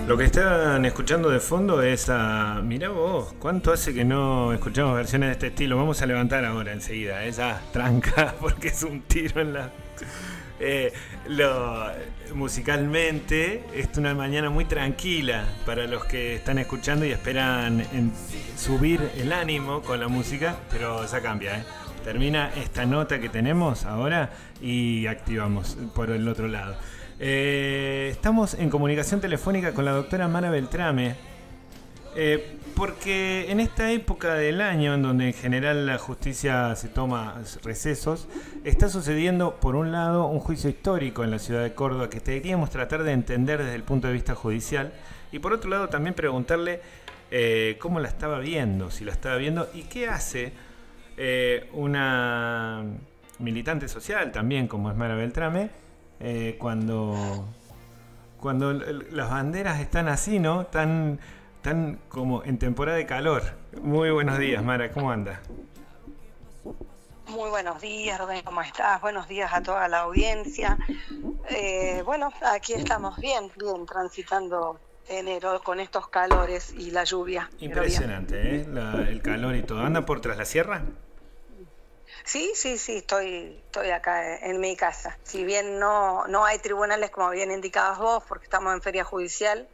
Lo que están escuchando de fondo es a... Mirá vos, ¿cuánto hace que no escuchamos versiones de este estilo? Vamos a levantar ahora enseguida, ya, tranca, porque es un tiro en la... musicalmente es una mañana muy tranquila para los que están escuchando y esperan subir el ánimo con la música, pero ya cambia, ¿eh? Termina esta nota que tenemos ahora y activamos por el otro lado. Estamos en comunicación telefónica con la doctora Mara Beltrame, porque en esta época del año en donde en general la justicia se toma recesos, está sucediendo por un lado un juicio histórico en la ciudad de Córdoba que deberíamos tratar de entender desde el punto de vista judicial, y por otro lado también preguntarle cómo la estaba viendo, si la estaba viendo y qué hace una militante social también como es Mara Beltrame cuando las banderas están así, ¿no? Tan como en temporada de calor. Muy buenos días, Mara, ¿cómo anda? Muy buenos días, Rubén, ¿cómo estás? Buenos días a toda la audiencia. Bueno, aquí estamos bien, transitando enero con estos calores y la lluvia. Impresionante, ¿eh? El calor y todo. ¿Anda por Tras la Sierra? Sí, estoy acá en mi casa. Si bien no hay tribunales como bien indicabas vos, porque estamos en feria judicial,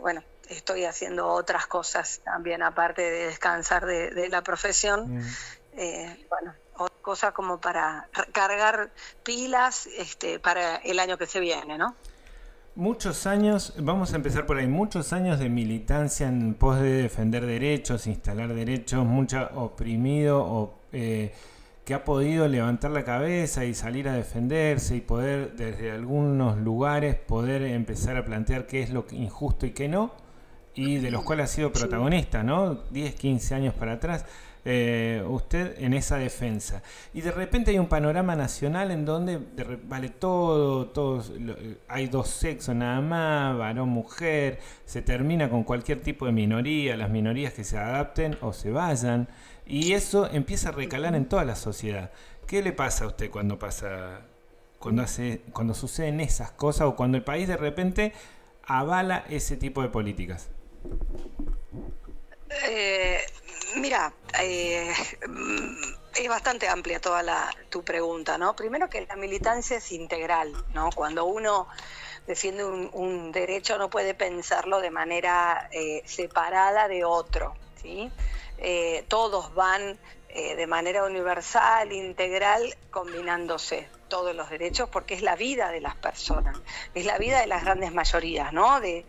bueno, estoy haciendo otras cosas también, aparte de descansar de la profesión. Bueno, otra cosa como para cargar pilas para el año que se viene, ¿no? Muchos años, vamos a empezar por ahí, muchos años de militancia en pos de defender derechos, instalar derechos, mucha oprimido que ha podido levantar la cabeza y salir a defenderse y poder desde algunos lugares poder empezar a plantear qué es lo injusto y qué no, y de los cuales ha sido protagonista, ¿no? 10, 15 años para atrás. Usted en esa defensa y de repente hay un panorama nacional en donde vale todos hay dos sexos nada más, varón, mujer, se termina con cualquier tipo de minoría, las minorías que se adapten o se vayan, y eso empieza a recalar en toda la sociedad. ¿Qué le pasa a usted cuando suceden esas cosas o cuando el país de repente avala ese tipo de políticas? Mira, es bastante amplia toda tu pregunta, ¿no? Primero que la militancia es integral, ¿no? Cuando uno defiende un derecho no puede pensarlo de manera separada de otro, ¿sí? Todos van de manera universal, integral, combinándose todos los derechos, porque es la vida de las personas, es la vida de las grandes mayorías, ¿no? De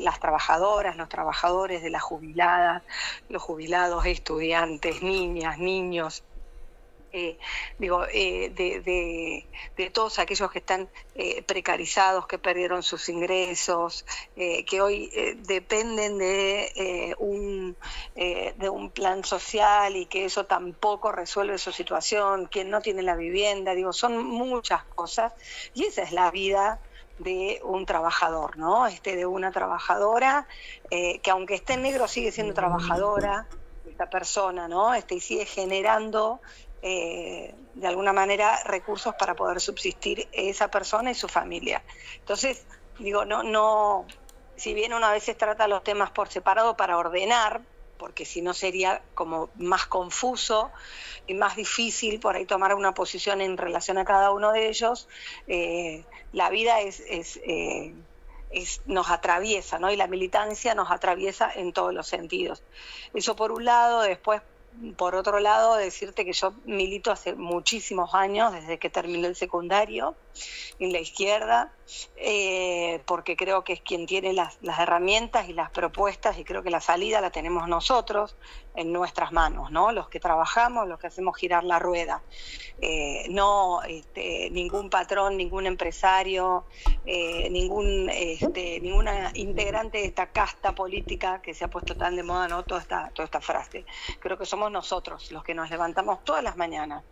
las trabajadoras, los trabajadores, de las jubiladas, los jubilados, estudiantes, niñas, niños. De todos aquellos que están precarizados, que perdieron sus ingresos, que hoy dependen de un plan social y que eso tampoco resuelve su situación, quien no tiene la vivienda, son muchas cosas, y esa es la vida de un trabajador, ¿no? De una trabajadora que aunque esté en negro sigue siendo trabajadora, esta persona, ¿no? Y sigue generando de alguna manera recursos para poder subsistir esa persona y su familia. Entonces, no, si bien uno a veces trata los temas por separado para ordenar, porque si no sería como más confuso y más difícil por ahí tomar una posición en relación a cada uno de ellos, la vida nos atraviesa, ¿no? Y la militancia nos atraviesa en todos los sentidos. Eso por un lado. Después, por otro lado, decirte que yo milito hace muchísimos años, desde que terminé el secundario, en la izquierda, porque creo que es quien tiene las herramientas y las propuestas, y creo que la salida la tenemos nosotros en nuestras manos, ¿no? Los que trabajamos, los que hacemos girar la rueda. No ningún patrón, ningún empresario, ninguna integrante de esta casta política que se ha puesto tan de moda, ¿no? Toda esta frase. Creo que somos nosotros los que nos levantamos todas las mañanas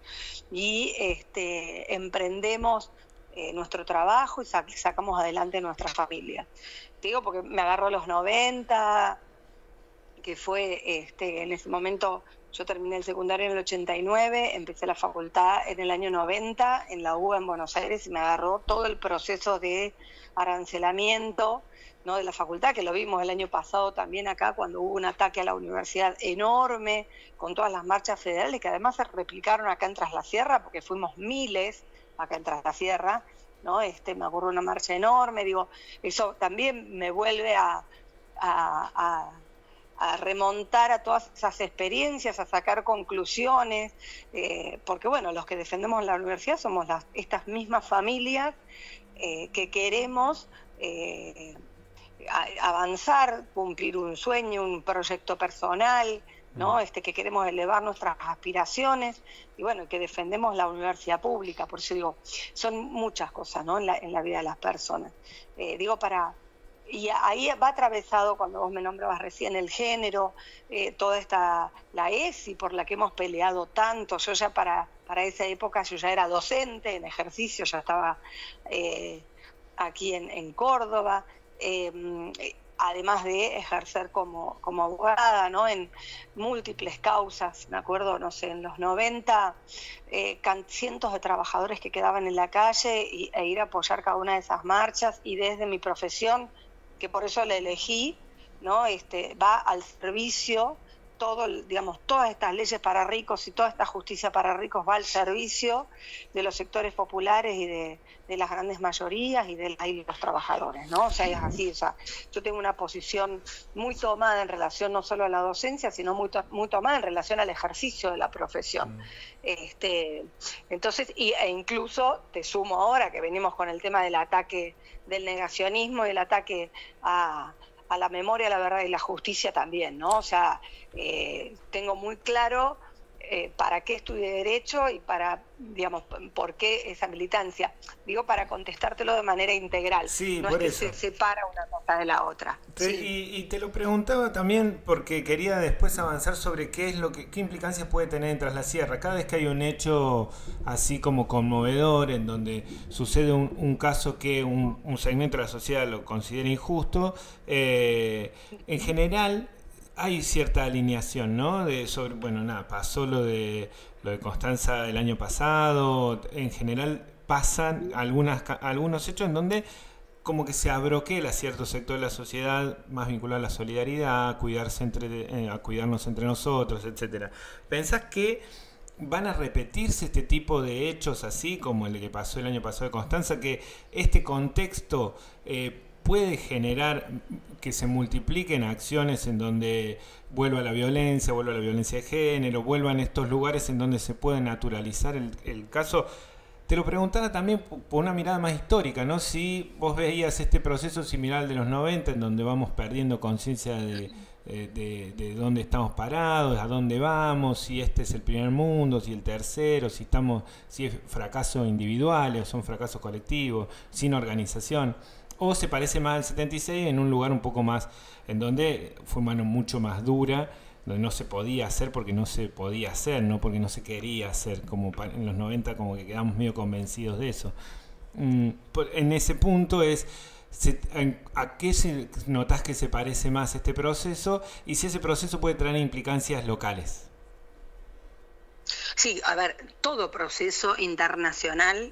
y emprendemos nuestro trabajo y sacamos adelante nuestra familia. Te digo porque me agarró los 90, que fue en ese momento Yo terminé el secundario en el 89, empecé la facultad en el año 90 en la UBA en Buenos Aires y me agarró todo el proceso de arancelamiento, ¿no?, de la facultad, que lo vimos el año pasado también acá cuando hubo un ataque a la universidad enorme con todas las marchas federales que además se replicaron acá en Tras la Sierra porque fuimos miles acá en Tras la Sierra, ¿no? Me acuerdo una marcha enorme, digo, eso también me vuelve a remontar a todas esas experiencias, a sacar conclusiones, porque bueno, los que defendemos la universidad somos estas mismas familias que queremos avanzar, cumplir un sueño, un proyecto personal, ¿no? Que queremos elevar nuestras aspiraciones y bueno, que defendemos la universidad pública. Por eso digo, son muchas cosas, ¿no?, en la vida de las personas. Y ahí va atravesado, cuando vos me nombrabas recién, el género, toda la ESI por la que hemos peleado tanto. Yo ya para esa época yo ya era docente en ejercicio, ya estaba aquí en Córdoba, además de ejercer como abogada, ¿no?, en múltiples causas. Me acuerdo, no sé, en los 90, cientos de trabajadores que quedaban en la calle e ir a apoyar cada una de esas marchas, y desde mi profesión, que por eso la elegí, ¿no?, va al servicio, todas estas leyes para ricos y toda esta justicia para ricos va al servicio de los sectores populares y de las grandes mayorías y de los trabajadores, ¿no? O sea, es así, o sea, yo tengo una posición muy tomada en relación no solo a la docencia, sino muy tomada en relación al ejercicio de la profesión. Entonces, e incluso te sumo ahora que venimos con el tema del ataque del negacionismo y el ataque a la memoria, la verdad y la justicia también, ¿no? O sea, tengo muy claro para qué estudié Derecho y por qué esa militancia. Digo, para contestártelo de manera integral. Sí, no por es que eso se separa una cosa de la otra. Y te lo preguntaba también porque quería después avanzar sobre qué implicancias puede tener en Tras la Sierra. Cada vez que hay un hecho así como conmovedor, en donde sucede un caso que un segmento de la sociedad lo considera injusto, en general hay cierta alineación, ¿no? Pasó lo de Constanza el año pasado. En general pasan algunos hechos en donde como que se abroquela cierto sector de la sociedad más vinculado a la solidaridad, a cuidarnos entre nosotros, etcétera. ¿Pensás que van a repetirse este tipo de hechos así como el que pasó el año pasado de Constanza, que este contexto puede generar que se multipliquen acciones en donde vuelva la violencia de género, vuelvan estos lugares en donde se puede naturalizar el caso? Te lo preguntara también por una mirada más histórica, ¿no? Si vos veías este proceso similar al de los 90, en donde vamos perdiendo conciencia de dónde estamos parados, a dónde vamos, si este es el primer mundo, si el tercero, si es fracaso individual o son fracasos colectivos, sin organización. O se parece más al 76 en un lugar un poco más, en donde fue mano mucho más dura, donde no se podía hacer porque no se podía hacer, no porque no se quería hacer, como en los 90 como que quedamos medio convencidos de eso. En ese punto ¿a qué notás que se parece más este proceso y si ese proceso puede traer implicancias locales? Sí, a ver, todo proceso internacional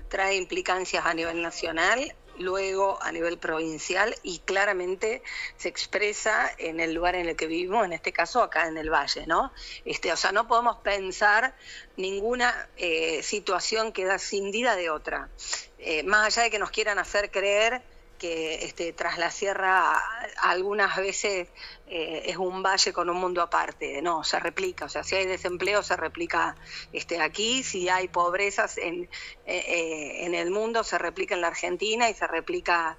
trae implicancias a nivel nacional, luego a nivel provincial y claramente se expresa en el lugar en el que vivimos, en este caso acá en el Valle, ¿no? O sea, no podemos pensar ninguna situación que da escindida de otra, más allá de que nos quieran hacer creer que Tras la Sierra algunas veces es un valle con un mundo aparte. No, se replica, o sea, si hay desempleo se replica aquí, si hay pobrezas en el mundo se replica en la Argentina y se replica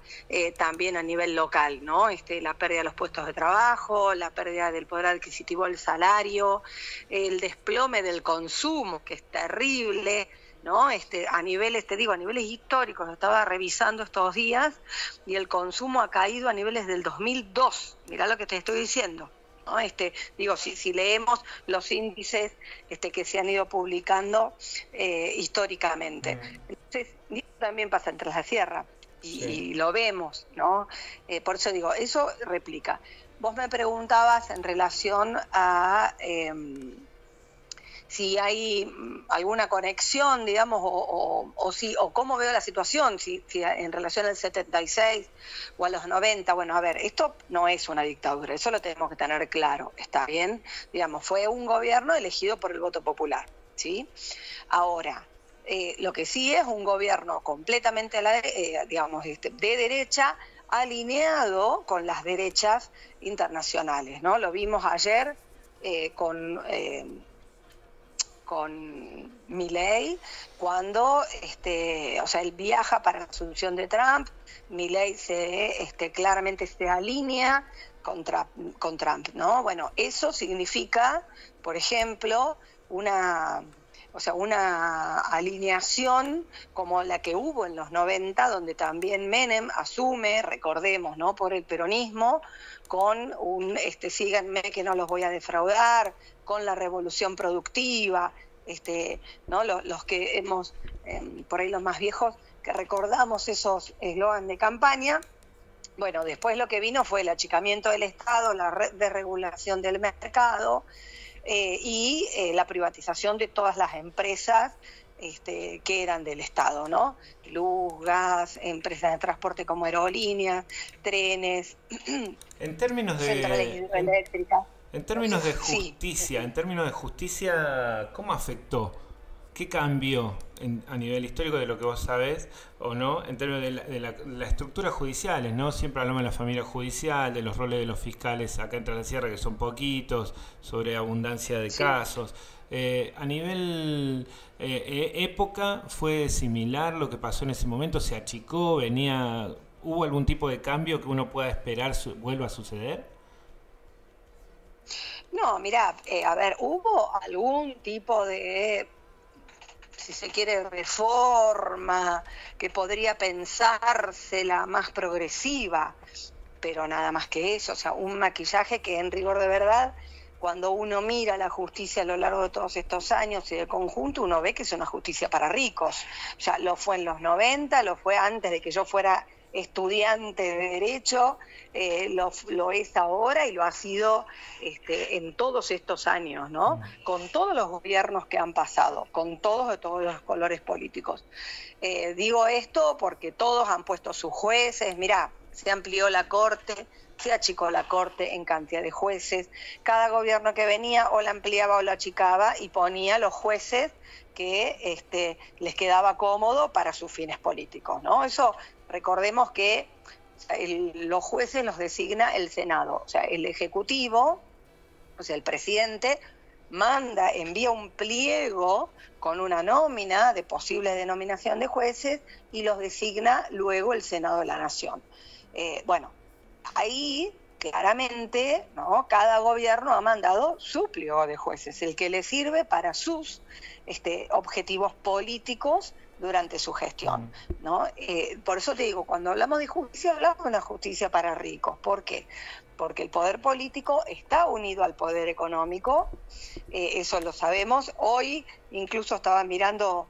también a nivel local, ¿no? La pérdida de los puestos de trabajo, la pérdida del poder adquisitivo del salario, el desplome del consumo, que es terrible, ¿no? A niveles históricos, lo estaba revisando estos días, y el consumo ha caído a niveles del 2002. Mirá lo que te estoy diciendo, ¿no? Si leemos los índices que se han ido publicando históricamente. Entonces, también pasa en Tras la Sierra, y lo vemos, ¿no? Por eso digo, eso replica. Vos me preguntabas en relación a si hay alguna conexión, digamos, o cómo veo la situación, si en relación al 76 o a los 90. Bueno, a ver, esto no es una dictadura, eso lo tenemos que tener claro, ¿está bien? Digamos, fue un gobierno elegido por el voto popular, ¿sí? Ahora, lo que sí es un gobierno completamente, digamos, de derecha, alineado con las derechas internacionales, ¿no? Lo vimos ayer con Milei, cuando o sea, él viaja para la asunción de Trump. Milei claramente se alinea con Trump, ¿no? Bueno, eso significa, por ejemplo, una alineación como la que hubo en los 90, donde también Menem asume, recordemos, ¿no?, por el peronismo, con un síganme que no los voy a defraudar, con la revolución productiva, ¿no? Los que hemos, por ahí los más viejos, que recordamos esos eslogan de campaña. Bueno, después lo que vino fue el achicamiento del Estado, la desregulación del mercado, y la privatización de todas las empresas que eran del Estado, ¿no? Luz, gas, empresas de transporte como aerolíneas, trenes, en términos de centrales hidroeléctricas. En términos de justicia, ¿cómo afectó? ¿Qué cambió a nivel histórico de lo que vos sabés o no? En términos de la estructura judiciales, ¿no? Siempre hablamos de la familia judicial, de los roles de los fiscales acá en Tras la Sierra, que son poquitos, sobre abundancia de casos. A nivel época, ¿fue similar lo que pasó en ese momento? ¿Se achicó? ¿Hubo algún tipo de cambio que uno pueda esperar vuelva a suceder? No, mirá, a ver, hubo algún tipo de, si se quiere, reforma que podría pensarse la más progresiva, pero nada más que eso, o sea, un maquillaje que en rigor de verdad, cuando uno mira la justicia a lo largo de todos estos años y de conjunto, uno ve que es una justicia para ricos. O sea, lo fue en los 90, lo fue antes de que yo fuera estudiante de Derecho, lo es ahora y lo ha sido en todos estos años, ¿no? Con todos los gobiernos que han pasado, con todos los colores políticos. Digo esto porque todos han puesto sus jueces. Mirá, se amplió la Corte, se achicó la Corte en cantidad de jueces. Cada gobierno que venía o la ampliaba o la achicaba y ponía los jueces que les quedaba cómodo para sus fines políticos, ¿no? Eso, recordemos que los jueces los designa el Senado, o sea, el Ejecutivo, o sea, el presidente, envía un pliego con una nómina de posible denominación de jueces y los designa luego el Senado de la Nación. Bueno, ahí claramente, ¿no?, cada gobierno ha mandado su pliego de jueces, el que le sirve para sus objetivos políticos durante su gestión, ¿no? Por eso te digo, cuando hablamos de justicia, hablamos de una justicia para ricos. ¿Por qué? Porque el poder político está unido al poder económico, eso lo sabemos. Hoy incluso estaba mirando,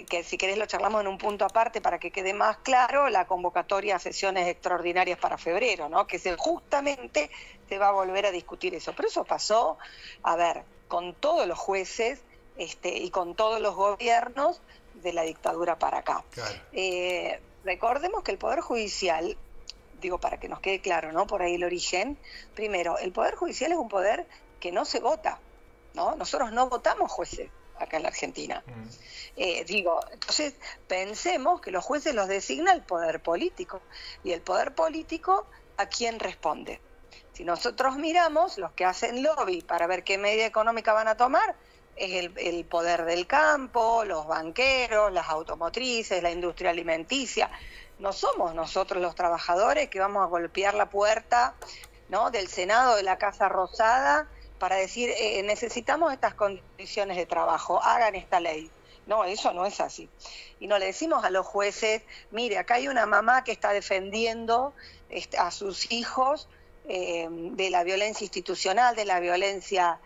que si querés lo charlamos en un punto aparte para que quede más claro, la convocatoria a sesiones extraordinarias para febrero, ¿no?, que justamente se va a volver a discutir eso. Pero eso pasó, a ver, con todos los jueces y con todos los gobiernos de la dictadura para acá. Claro. Recordemos que el Poder Judicial, digo para que nos quede claro, ¿no?, por ahí el origen, primero, el Poder Judicial es un poder que no se vota, ¿no? Nosotros no votamos jueces acá en la Argentina. Entonces pensemos que los jueces los designa el poder político, y el poder político, ¿a quién responde? Si nosotros miramos, los que hacen lobby para ver qué medida económica van a tomar, es el poder del campo, los banqueros, las automotrices, la industria alimenticia. No somos nosotros los trabajadores que vamos a golpear la puerta, ¿no?, del Senado, de la Casa Rosada, para decir, necesitamos estas condiciones de trabajo, hagan esta ley. No, eso no es así. Y no le decimos a los jueces, mire, acá hay una mamá que está defendiendo a sus hijos de la violencia institucional, de la violencia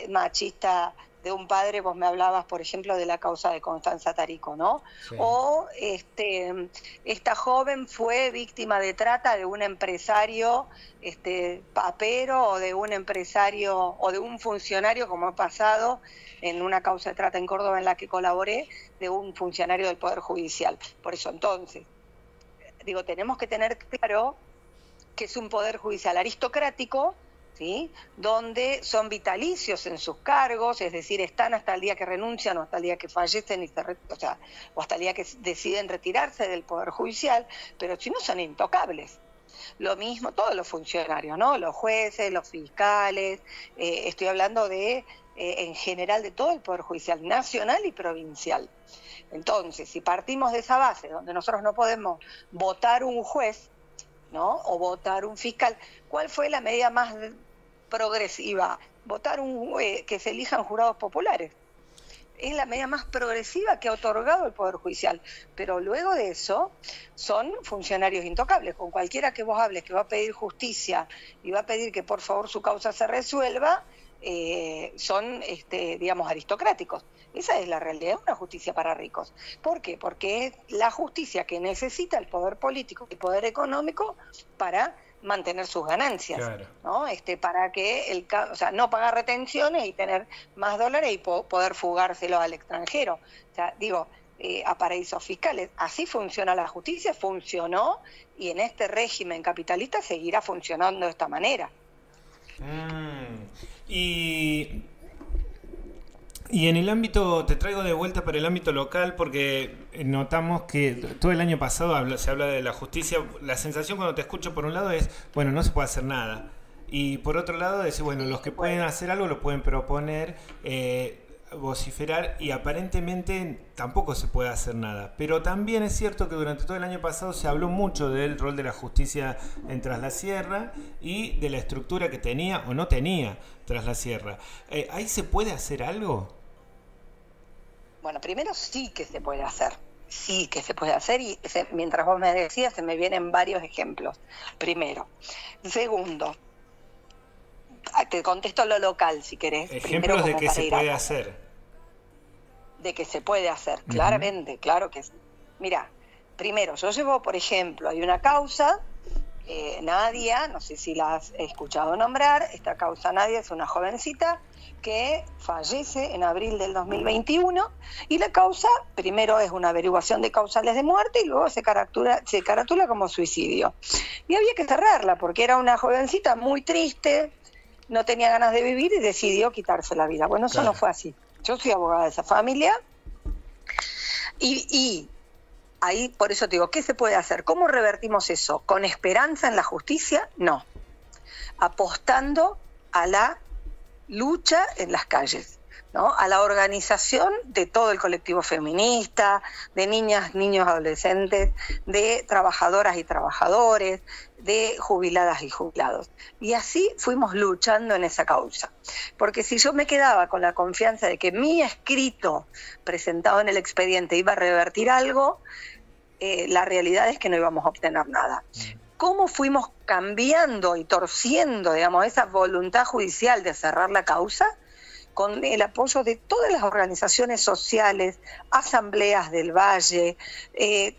machista de un padre, vos me hablabas, por ejemplo, de la causa de Constanza Tarico, ¿no? Sí. O esta joven fue víctima de trata de un empresario papero, o de un empresario o de un funcionario, como ha pasado en una causa de trata en Córdoba en la que colaboré, de un funcionario del Poder Judicial. Por eso, entonces, digo, tenemos que tener claro que es un Poder Judicial aristocrático, ¿sí? Donde son vitalicios en sus cargos, es decir, están hasta el día que renuncian o hasta el día que fallecen, o hasta el día que deciden retirarse del Poder Judicial, pero si no son intocables. Lo mismo todos los funcionarios, ¿no? Los jueces, los fiscales, estoy hablando de, en general, de todo el Poder Judicial, nacional y provincial. Entonces, si partimos de esa base, donde nosotros no podemos votar un juez, ¿no? O votar un fiscal, ¿cuál fue la medida más progresiva? Votar que se elijan jurados populares. Es la medida más progresiva que ha otorgado el Poder Judicial. Pero luego de eso, son funcionarios intocables. Con cualquiera que vos hables que va a pedir justicia y va a pedir que por favor su causa se resuelva, son, digamos, aristocráticos. Esa es la realidad, una justicia para ricos. ¿Por qué? Porque es la justicia que necesita el poder político y el poder económico para mantener sus ganancias, claro, ¿no? Para que no pagar retenciones y tener más dólares y poder fugárselos al extranjero. O sea, digo, a paraísos fiscales. Así funciona la justicia, funcionó, y en este régimen capitalista seguirá funcionando de esta manera. Y en el ámbito, te traigo de vuelta para el ámbito local, porque notamos que todo el año pasado se habla de la justicia. La sensación cuando te escucho por un lado es, bueno, no se puede hacer nada. Y por otro lado decir, bueno, los que pueden hacer algo lo pueden proponer, vociferar, y aparentemente tampoco se puede hacer nada. Pero también es cierto que durante todo el año pasado se habló mucho del rol de la justicia en Tras la Sierra y de la estructura que tenía o no tenía Tras la Sierra. ¿Ahí se puede hacer algo? Bueno, primero sí que se puede hacer. Sí que se puede hacer, y mientras vos me decías se me vienen varios ejemplos. Primero. Segundo, te contesto lo local si querés. Ejemplos de que se puede hacer. De que se puede hacer, claramente, claro que sí. Mira, primero, yo llevo, por ejemplo, hay una causa, Nadia, no sé si la has escuchado nombrar. Esta causa Nadia es una jovencita que fallece en abril del 2021, y la causa primero es una averiguación de causales de muerte y luego se caratula como suicidio. Y había que cerrarla porque era una jovencita muy triste, no tenía ganas de vivir y decidió quitarse la vida. Bueno, eso claro, no fue así. Yo soy abogada de esa familia y ahí, por eso te digo, ¿qué se puede hacer? ¿Cómo revertimos eso? ¿Con esperanza en la justicia? No. Apostando a la lucha en las calles, ¿no? A la organización de todo el colectivo feminista, de niñas, niños, adolescentes, de trabajadoras y trabajadores, de jubiladas y jubilados. Y así fuimos luchando en esa causa. Porque si yo me quedaba con la confianza de que mi escrito presentado en el expediente iba a revertir algo, la realidad es que no íbamos a obtener nada. ¿Cómo fuimos cambiando y torciendo, digamos, esa voluntad judicial de cerrar la causa? Con el apoyo de todas las organizaciones sociales, asambleas del Valle,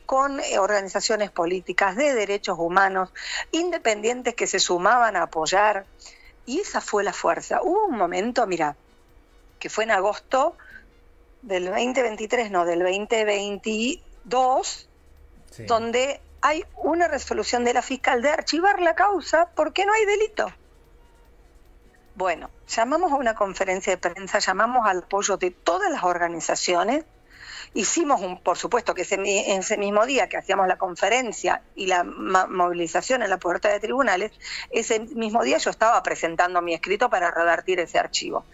con organizaciones políticas de derechos humanos, independientes que se sumaban a apoyar, y esa fue la fuerza. Hubo un momento, mira, que fue en agosto del 2023, no, del 2022, sí, donde hay una resolución de la fiscal de archivar la causa porque no hay delito. Bueno, llamamos a una conferencia de prensa, llamamos al apoyo de todas las organizaciones, hicimos, por supuesto que ese mismo día que hacíamos la conferencia y la movilización en la puerta de tribunales, ese mismo día yo estaba presentando mi escrito para revertir ese archivo.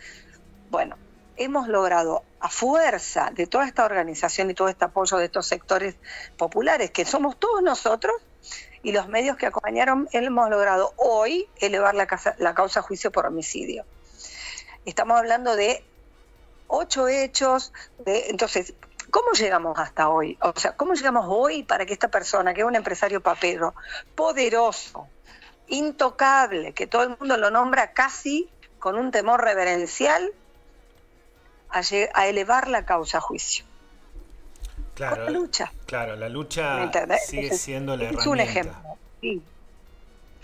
Bueno, hemos logrado, a fuerza de toda esta organización y todo este apoyo de estos sectores populares, que somos todos nosotros, y los medios que acompañaron, hemos logrado hoy elevar la causa a juicio por homicidio. Estamos hablando de 8 hechos. Entonces, ¿cómo llegamos hasta hoy? O sea, ¿cómo llegamos hoy para que esta persona, que es un empresario papero, poderoso, intocable, que todo el mundo lo nombra casi con un temor reverencial, a elevar la causa a juicio. Claro, con la lucha. Claro, la lucha sigue siendo la herramienta. Es un ejemplo. Sí.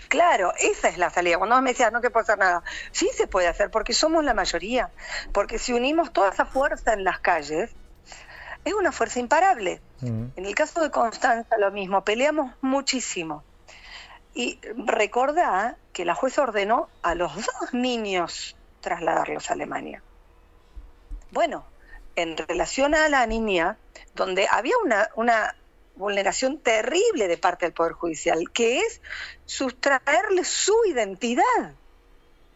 Claro, esa es la salida. Cuando me decías, no te puedo hacer nada, sí se puede hacer, porque somos la mayoría. Porque si unimos toda esa fuerza en las calles, es una fuerza imparable. En el caso de Constanza, lo mismo, peleamos muchísimo. Y recordá que la jueza ordenó a los 2 niños trasladarlos a Alemania. Bueno, en relación a la niña, donde había una vulneración terrible de parte del Poder Judicial, que es sustraerle su identidad,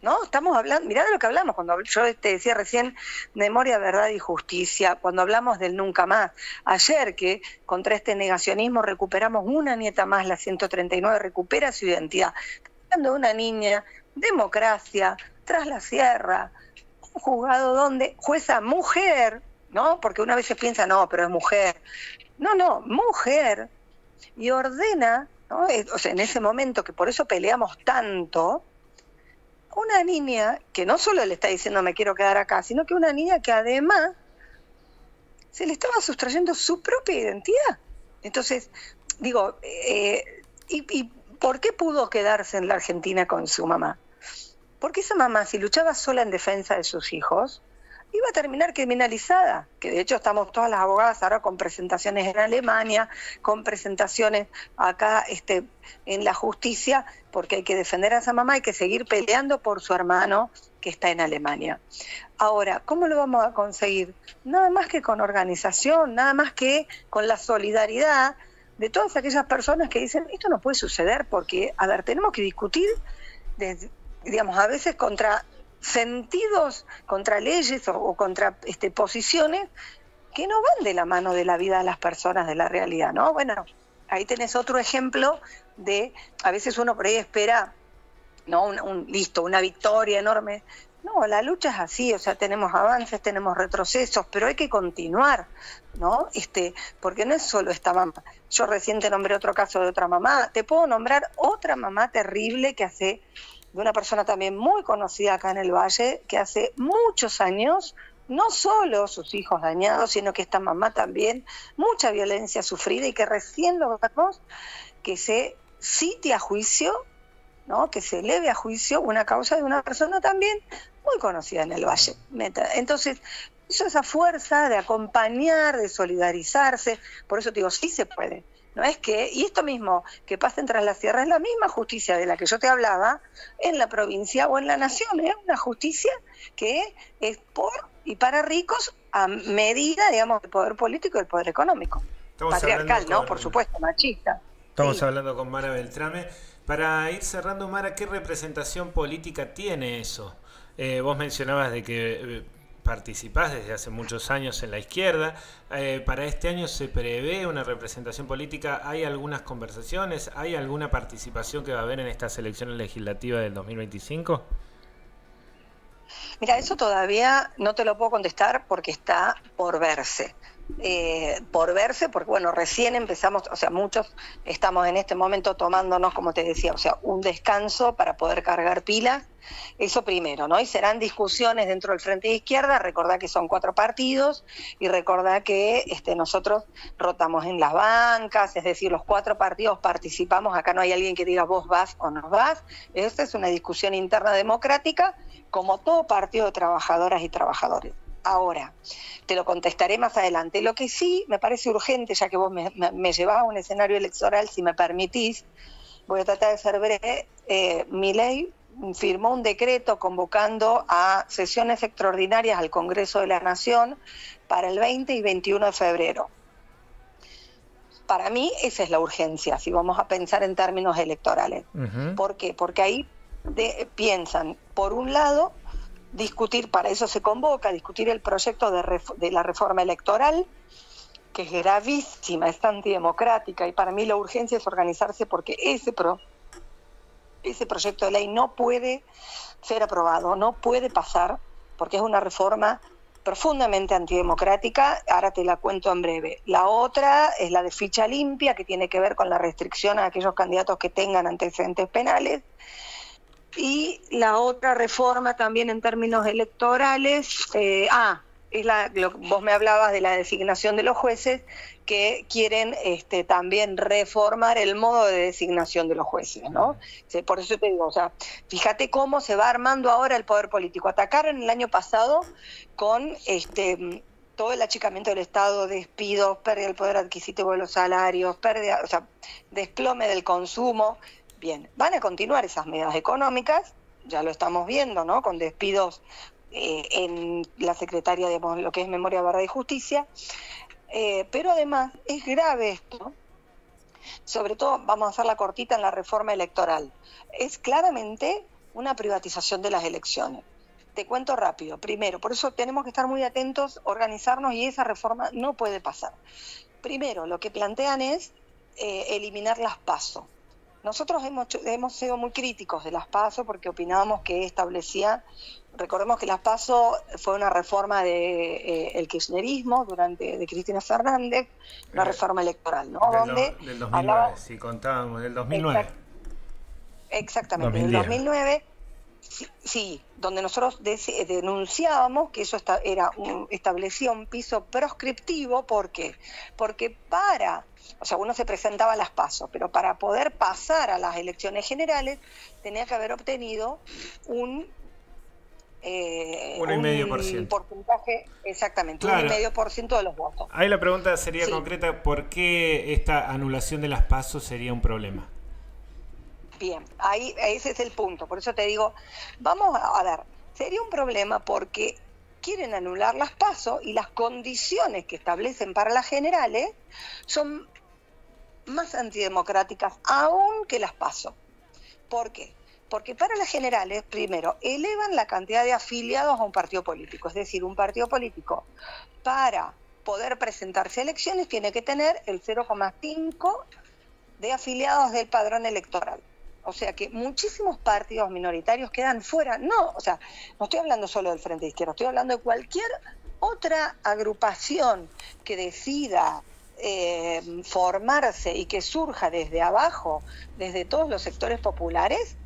¿no? Estamos hablando, mirá de lo que hablamos, cuando yo te decía recién, memoria, verdad y justicia, cuando hablamos del nunca más, ayer que contra este negacionismo recuperamos una nieta más, la 139, recupera su identidad, hablando de una niña, democracia, tras la sierra, un juzgado donde jueza mujer, ¿no? Porque una vez se piensa, no, pero es mujer. No, mujer, y ordena, ¿no? O sea, en ese momento, que por eso peleamos tanto, una niña que no solo le está diciendo me quiero quedar acá, sino que una niña que además se le estaba sustrayendo su propia identidad. Entonces, digo, ¿y por qué pudo quedarse en la Argentina con su mamá? Porque esa mamá, si luchaba sola en defensa de sus hijos, iba a terminar criminalizada, que de hecho estamos todas las abogadas ahora con presentaciones en Alemania, con presentaciones acá en la justicia, porque hay que defender a esa mamá, hay que seguir peleando por su hermano que está en Alemania. Ahora, ¿cómo lo vamos a conseguir? Nada más que con organización, nada más que con la solidaridad de todas aquellas personas que dicen, esto no puede suceder porque, a ver, tenemos que discutir, digamos, a veces contra sentidos, contra leyes o contra posiciones que no van de la mano de la vida de las personas, de la realidad, ¿no? Bueno, ahí tenés otro ejemplo de, a veces uno por ahí espera, ¿no? Una victoria enorme. No, la lucha es así, o sea, tenemos avances, tenemos retrocesos, pero hay que continuar, ¿no? Porque no es solo esta mamá. Yo recién te nombré otro caso de otra mamá, te puedo nombrar otra mamá terrible que hace, de una persona también muy conocida acá en el Valle, que hace muchos años, no solo sus hijos dañados, sino que esta mamá también, mucha violencia sufrida y que recién lo vemos, que se cite a juicio, ¿no? Que se eleve a juicio una causa de una persona también muy conocida en el Valle. Entonces, esa fuerza de acompañar, de solidarizarse, por eso te digo, sí se puede. No es que, y esto mismo que pasa en Tras la Sierra es la misma justicia de la que yo te hablaba en la provincia o en la nación, es una justicia que es por y para ricos a medida, digamos, del poder político y del poder económico. Estamos patriarcal, ¿no? Por supuesto, machista. Estamos hablando con Mara Beltrame. Para ir cerrando, Mara, ¿qué representación política tiene eso? Vos mencionabas de que participás desde hace muchos años en la izquierda. Para este año se prevé una representación política. ¿Hay algunas conversaciones? ¿Hay alguna participación que va a haber en estas elecciones legislativas del 2025? Mira, eso todavía no te lo puedo contestar porque está por verse. Porque bueno, recién empezamos, o sea, muchos estamos en este momento tomándonos, como te decía, o sea, un descanso para poder cargar pilas, eso primero, ¿no? Y serán discusiones dentro del Frente de Izquierda, recordá que son 4 partidos y recordá que nosotros rotamos en las bancas, es decir, los 4 partidos participamos, acá no hay alguien que diga vos vas o no vas, esta es una discusión interna democrática, como todo partido de trabajadoras y trabajadores. Ahora, te lo contestaré más adelante. Lo que sí me parece urgente, ya que vos me llevás a un escenario electoral, si me permitís, voy a tratar de ser breve. Milei firmó un decreto convocando a sesiones extraordinarias al Congreso de la Nación para el 20 y 21 de febrero. Para mí esa es la urgencia, si vamos a pensar en términos electorales. Uh-huh. ¿Por qué? Porque ahí piensan, por un lado, discutir, para eso se convoca, discutir el proyecto de la reforma electoral, que es gravísima, es antidemocrática, y para mí la urgencia es organizarse porque ese proyecto de ley no puede ser aprobado, no puede pasar, porque es una reforma profundamente antidemocrática. Ahora te la cuento en breve. La otra es la de ficha limpia, que tiene que ver con la restricción a aquellos candidatos que tengan antecedentes penales. Y la otra reforma también en términos electorales, vos me hablabas de la designación de los jueces, que quieren también reformar el modo de designación de los jueces, ¿no? Por eso te digo, o sea, fíjate cómo se va armando ahora el poder político. Atacaron el año pasado con todo el achicamiento del Estado, despidos, pérdida del poder adquisitivo de los salarios, pérdida, o sea, desplome del consumo. Bien, van a continuar esas medidas económicas, ya lo estamos viendo, ¿no? Con despidos en la Secretaría de lo que es Memoria, Verdad y Justicia, pero además es grave esto, sobre todo vamos a hacer la cortita en la reforma electoral, es claramente una privatización de las elecciones. Te cuento rápido, primero, por eso tenemos que estar muy atentos, organizarnos, y esa reforma no puede pasar. Primero, lo que plantean es eliminar las PASO. Nosotros hemos sido muy críticos de las PASO porque opinábamos que establecía, recordemos que las PASO fue una reforma de el kirchnerismo de Cristina Fernández, una reforma electoral, ¿no? Del 2009, si contábamos, del 2009. Exactamente, del 2009, sí, donde nosotros denunciábamos que eso establecía un piso proscriptivo. ¿Por qué? Porque o sea, uno se presentaba a las PASO, pero para poder pasar a las elecciones generales tenía que haber obtenido un 1,5%. Porcentaje, exactamente, claro, 1,5% de los votos. Ahí la pregunta sería concreta, ¿por qué esta anulación de las PASO sería un problema? Bien, ese es el punto, por eso te digo, vamos a ver, sería un problema porque quieren anular las PASO y las condiciones que establecen para las generales son más antidemocráticas aún que las PASO. ¿Por qué? Porque para las generales, primero, elevan la cantidad de afiliados a un partido político. Es decir, un partido político, para poder presentarse a elecciones, tiene que tener el 0,5 de afiliados del padrón electoral. O sea que muchísimos partidos minoritarios quedan fuera. No, o sea, no estoy hablando solo del Frente de Izquierda, estoy hablando de cualquier otra agrupación que decida formarse y que surja desde abajo, desde todos los sectores populares,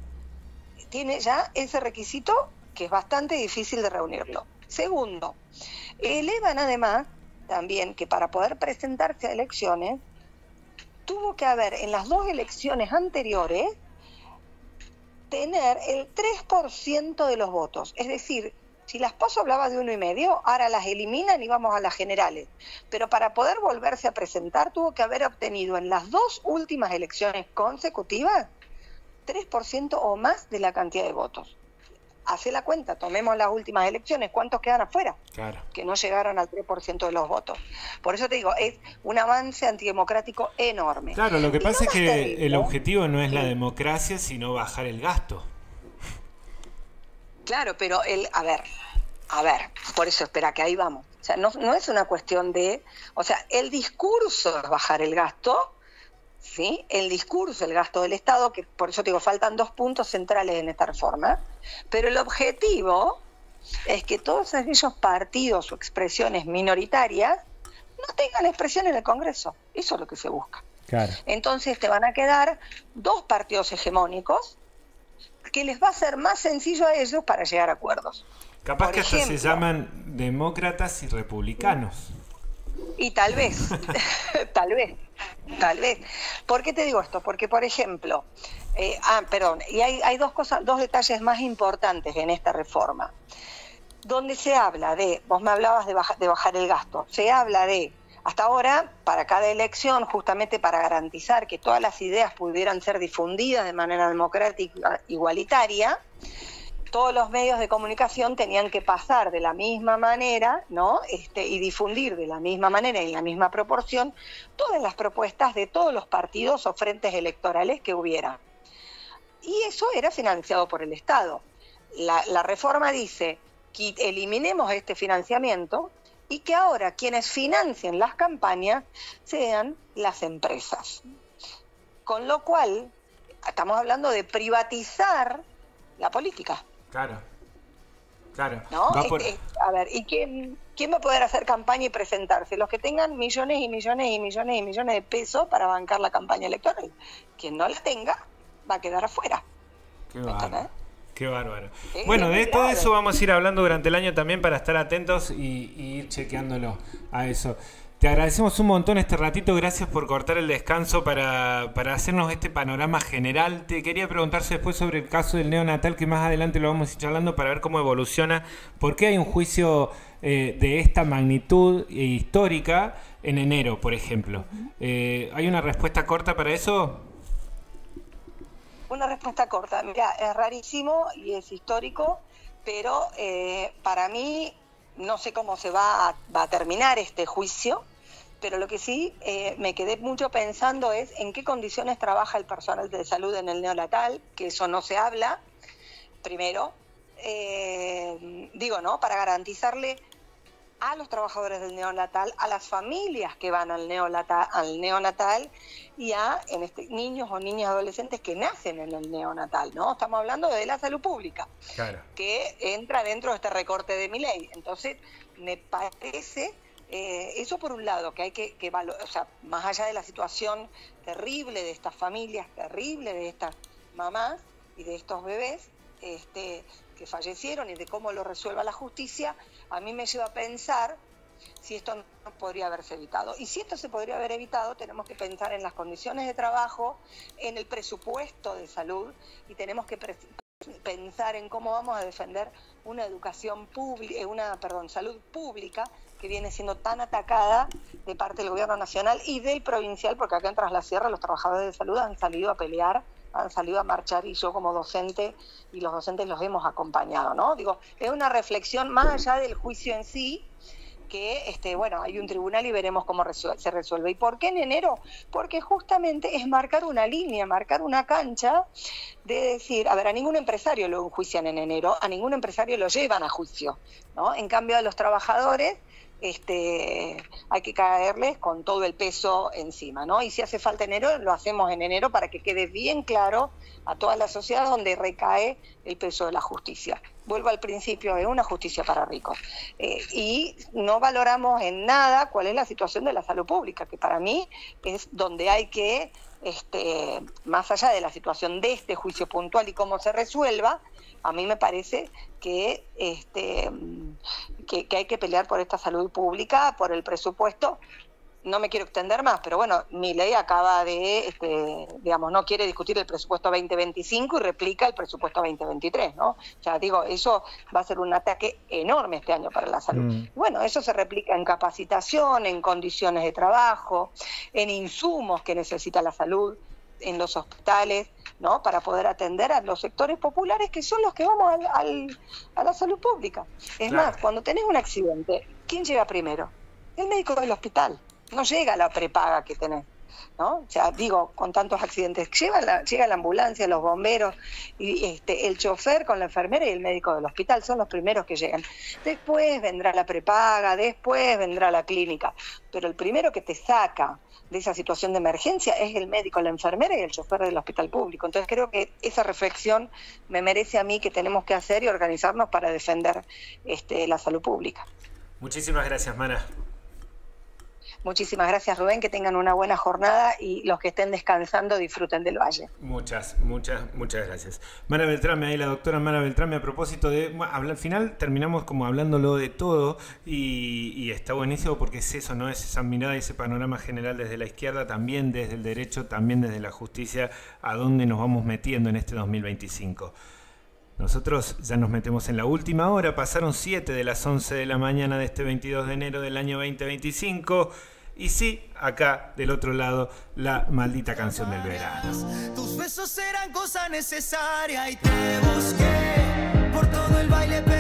tiene ya ese requisito que es bastante difícil de reunirlo. Segundo, elevan además también que para poder presentarse a elecciones tuvo que haber en las dos elecciones anteriores tener el 3% de los votos. Es decir, si las PASO hablaba de 1,5, ahora las eliminan y vamos a las generales. Pero para poder volverse a presentar tuvo que haber obtenido en las dos últimas elecciones consecutivas 3% o más de la cantidad de votos. Hace la cuenta, tomemos las últimas elecciones, ¿cuántos quedan afuera? Claro. Que no llegaron al 3% de los votos. Por eso te digo, es un avance antidemocrático enorme. Claro, lo que pasa es que el objetivo no es la democracia, sino bajar el gasto. Claro, pero a ver, por eso espera que ahí vamos. O sea, no es una cuestión de, o sea, el discurso es bajar el gasto, ¿sí? El discurso, el gasto del Estado, que por eso te digo, faltan dos puntos centrales en esta reforma, pero el objetivo es que todos aquellos partidos o expresiones minoritarias no tengan expresión en el Congreso. Eso es lo que se busca. Claro. Entonces te van a quedar dos partidos hegemónicos que les va a ser más sencillo a ellos para llegar a acuerdos. Capaz que hasta se llaman demócratas y republicanos. Y tal vez, tal vez. ¿Por qué te digo esto? Porque, por ejemplo, y hay dos detalles más importantes en esta reforma. Donde se habla vos me hablabas de bajar el gasto, se habla de, hasta ahora, para cada elección, justamente para garantizar que todas las ideas pudieran ser difundidas de manera democrática, igualitaria, todos los medios de comunicación tenían que pasar de la misma manera, ¿no? Y difundir de la misma manera y en la misma proporción todas las propuestas de todos los partidos o frentes electorales que hubiera. Y eso era financiado por el Estado. La reforma dice que eliminemos este financiamiento y que ahora quienes financien las campañas sean las empresas. Con lo cual, estamos hablando de privatizar la política. Claro. ¿No? A ver, ¿y quién va a poder hacer campaña y presentarse? Los que tengan millones y millones y millones y millones de pesos para bancar la campaña electoral. Quien no la tenga va a quedar afuera. Qué bárbaro. Qué bárbaro. Bueno, de todo eso vamos a ir hablando durante el año también para estar atentos y ir chequeándolo a eso. Te agradecemos un montón este ratito, gracias por cortar el descanso para hacernos este panorama general. Te quería preguntarse después sobre el caso del neonatal, que más adelante lo vamos a ir charlando para ver cómo evoluciona. ¿Por qué hay un juicio de esta magnitud histórica en enero, por ejemplo? ¿Hay una respuesta corta para eso? Una respuesta corta. Mira, es rarísimo y es histórico, pero para mí no sé cómo se va a terminar este juicio, pero lo que sí me quedé mucho pensando es en qué condiciones trabaja el personal de salud en el neonatal, que eso no se habla, primero. ¿No? Para garantizarle a los trabajadores del neonatal, a las familias que van al neonatal y a niños o niñas adolescentes que nacen en el neonatal, ¿no? Estamos hablando de la salud pública, claro, que entra dentro de este recorte de Milei. Entonces, me parece, eso por un lado, que hay que valorar, o sea, más allá de la situación terrible de estas familias, terrible de estas mamás y de estos bebés, que fallecieron y de cómo lo resuelva la justicia, a mí me lleva a pensar si esto no podría haberse evitado. Y si esto se podría haber evitado, tenemos que pensar en las condiciones de trabajo, en el presupuesto de salud, y tenemos que pensar en cómo vamos a defender una educación pública, salud pública que viene siendo tan atacada de parte del gobierno nacional y del provincial, porque acá en Tras la Sierra los trabajadores de salud han salido a pelear, han salido a marchar, y yo como docente y los docentes los hemos acompañado, ¿no? Digo, es una reflexión más allá del juicio en sí, que hay un tribunal y veremos cómo se resuelve. ¿Y por qué en enero? Porque justamente es marcar una línea, marcar una cancha de decir, a ver, a ningún empresario lo enjuician en enero, a ningún empresario lo llevan a juicio, ¿no? En cambio a los trabajadores hay que caerles con todo el peso encima, ¿no? Y si hace falta enero, lo hacemos en enero para que quede bien claro a toda la sociedad donde recae el peso de la justicia. Vuelvo al principio, es una justicia para ricos. Y no valoramos en nada cuál es la situación de la salud pública, que para mí es donde hay que, más allá de la situación de este juicio puntual y cómo se resuelva, a mí me parece que hay que pelear por esta salud pública, por el presupuesto. No me quiero extender más, pero bueno, Milei acaba de, no quiere discutir el presupuesto 2025 y replica el presupuesto 2023, ¿no? O sea, digo, eso va a ser un ataque enorme este año para la salud. Bueno, eso se replica en capacitación, en condiciones de trabajo, en insumos que necesita la salud, en los hospitales, ¿no? Para poder atender a los sectores populares que son los que vamos a la salud pública. Es claro. Más, cuando tenés un accidente, ¿quién llega primero? El médico del hospital. No llega la prepaga que tenés, ¿no? O sea, digo, con tantos accidentes, llega la ambulancia, los bomberos, y el chofer con la enfermera y el médico del hospital son los primeros que llegan. Después vendrá la prepaga, después vendrá la clínica, pero el primero que te saca de esa situación de emergencia es el médico, la enfermera y el chofer del hospital público. Entonces creo que esa reflexión me merece a mí que tenemos que hacer y organizarnos para defender la salud pública. Muchísimas gracias, Mara. Muchísimas gracias, Rubén, que tengan una buena jornada y los que estén descansando disfruten del valle. Muchas gracias. Mara Beltrame, ahí la doctora Mara Beltrame, a propósito de... al final terminamos como hablándolo de todo y está buenísimo porque es eso, ¿no? Es esa mirada y ese panorama general desde la izquierda, también desde el derecho, también desde la justicia, a dónde nos vamos metiendo en este 2025. Nosotros ya nos metemos en la última hora, pasaron 7 de las 11 de la mañana de este 22 de enero del año 2025... Y sí, acá del otro lado, la maldita canción del verano. Tus besos eran cosa necesaria y te busqué por todo el baile.